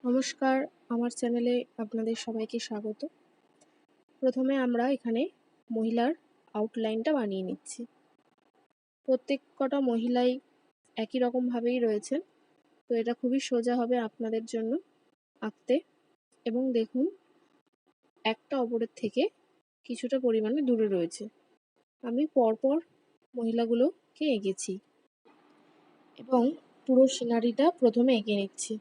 নমস্কার, আমার চ্যানেলে আপনাদের সবাইকে স্বাগত। প্রথমে আমরা এখানে মহিলার আউটলাইনটা বানিয়ে নিচ্ছি। প্রত্যেক কটা মহিলাই একই রকমভাবেই রয়েছেন, তো এটা খুবই সোজা হবে আপনাদের জন্য আঁকতে। এবং দেখুন, একটা অপরের থেকে কিছুটা পরিমাণে দূরে রয়েছে। আমি পরপর মহিলাগুলোকে এঁকেছি এবং পুরো সিনারিটা প্রথমে এঁকে নিচ্ছি।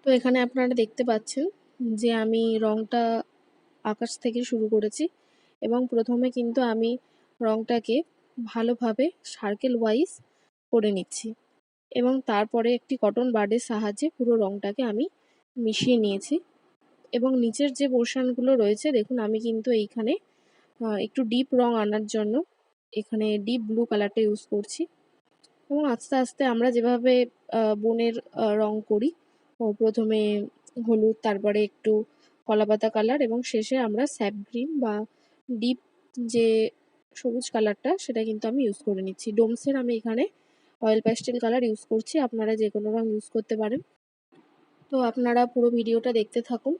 তো এখানে আপনারা দেখতে পাচ্ছেন যে আমি রংটা আকাশ থেকে শুরু করেছি এবং প্রথমে কিন্তু আমি রংটাকে ভালোভাবে সার্কেল ওয়াইজ করে নিচ্ছি এবং তারপরে একটি কটন বাডের সাহায্যে পুরো রংটাকে আমি মিশিয়ে নিয়েছি। এবং নিচের যে পোর্শনগুলো রয়েছে দেখুন, আমি কিন্তু এইখানে একটু ডিপ রং আনার জন্য এখানে ডিপ ব্লু কালারটা ইউজ করছি। এবং আস্তে আস্তে আমরা যেভাবে বনের রং করি, প্রথমে হলুদ, তারপরে একটু কলাপাতা কালার এবং শেষে আমরা স্যাপ গ্রিন বা ডিপ যে সবুজ কালারটা সেটা কিন্তু আমি ইউজ করে নিচ্ছি। ডোমসের আমি এখানে অয়েল প্যাস্টেল কালার ইউজ করছি, আপনারা যে কোনো রং ইউজ করতে পারেন। তো আপনারা পুরো ভিডিওটা দেখতে থাকুন।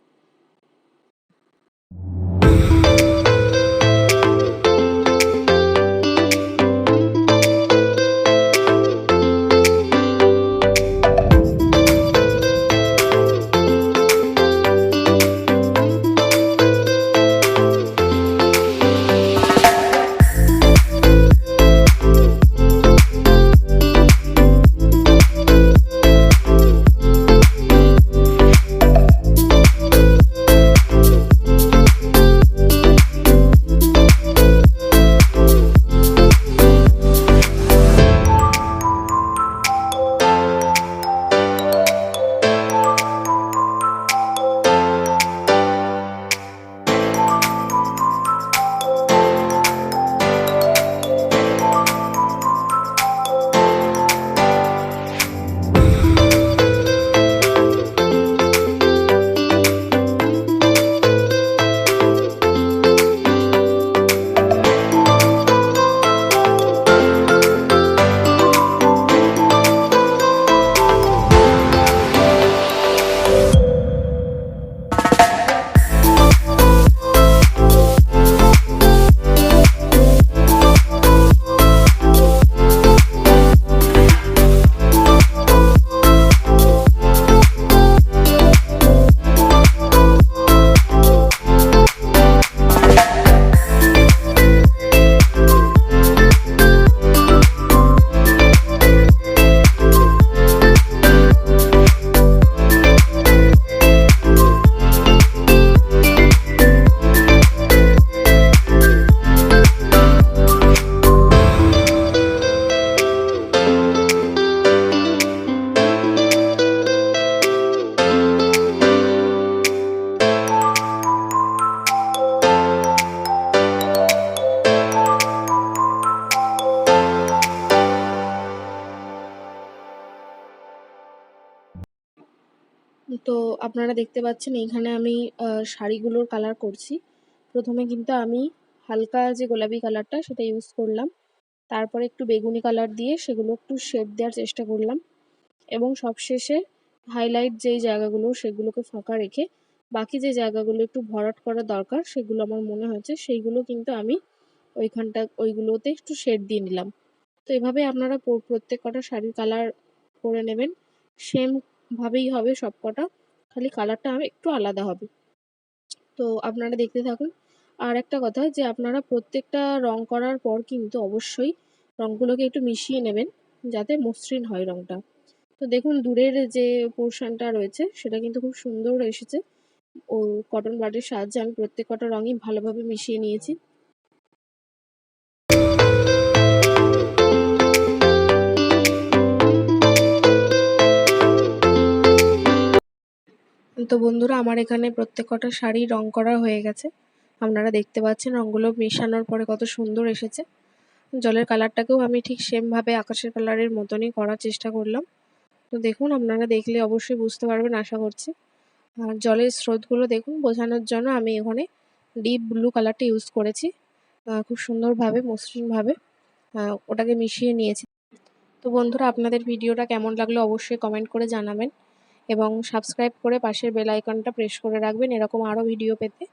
তো আপনারা দেখতে পাচ্ছেন এইখানে আমি শাড়িগুলোর কালার করছি। প্রথমে কিন্তু আমি হালকা যে গোলাপি কালারটা সেটা ইউজ করলাম, তারপরে একটু বেগুনি কালার দিয়ে সেগুলো একটু শেড দেওয়ার চেষ্টা করলাম, এবং সবশেষে হাইলাইট যেই জায়গাগুলো সেগুলোকে ফাঁকা রেখে বাকি যে জায়গাগুলো একটু ভরাট করা দরকার সেগুলো আমার মনে হয়েছে সেইগুলো কিন্তু আমি ওইগুলোতে একটু শেড দিয়ে নিলাম। তো এভাবে আপনারা প্রত্যেক কটা শাড়ির কালার করে নেবেন। সেম ভাবেই হবে সবকটা, খালি কালারটা একটু আলাদা হবে। তো আপনারা দেখতে থাকুন। আর একটা কথা, যে আপনারা প্রত্যেকটা রং করার পর কিন্তু অবশ্যই রংগুলোকে একটু মিশিয়ে নেবেন যাতে মসৃণ হয় রংটা। তো দেখুন দূরের যে পোর্শনটা রয়েছে সেটা কিন্তু খুব সুন্দর এসেছে। ও কটন বাডের সাহায্যে আমি প্রত্যেক কটা রঙই ভালোভাবে মিশিয়ে নিয়েছি। তো বন্ধুরা, আমার এখানে প্রত্যেক কটা শাড়ি রং করা হয়ে গেছে। আপনারা দেখতে পাচ্ছেন রঙগুলো মেশানোর পরে কত সুন্দর এসেছে। জলের কালারটাকেও আমি ঠিক সেমভাবে আকাশের কালারের মতনই করার চেষ্টা করলাম। তো দেখুন, আপনারা দেখলে অবশ্যই বুঝতে পারবেন আশা করছি। আর জলের স্রোতগুলো দেখুন, বোঝানোর জন্য আমি এখানে ডিপ ব্লু কালারটা ইউজ করেছি। খুব সুন্দরভাবে মসৃণভাবে ওটাকে মিশিয়ে নিয়েছি। তো বন্ধুরা, আপনাদের ভিডিওটা কেমন লাগলো অবশ্যই কমেন্ট করে জানাবেন, এবং সাবস্ক্রাইব করে পাশের বেল আইকনটা প্রেস করে রাখবেন এরকম আরও ভিডিও পেতে।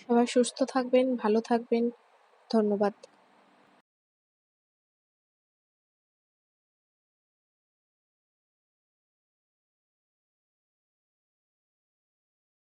সবাই সুস্থ থাকবেন, ভালো থাকবেন। ধন্যবাদ।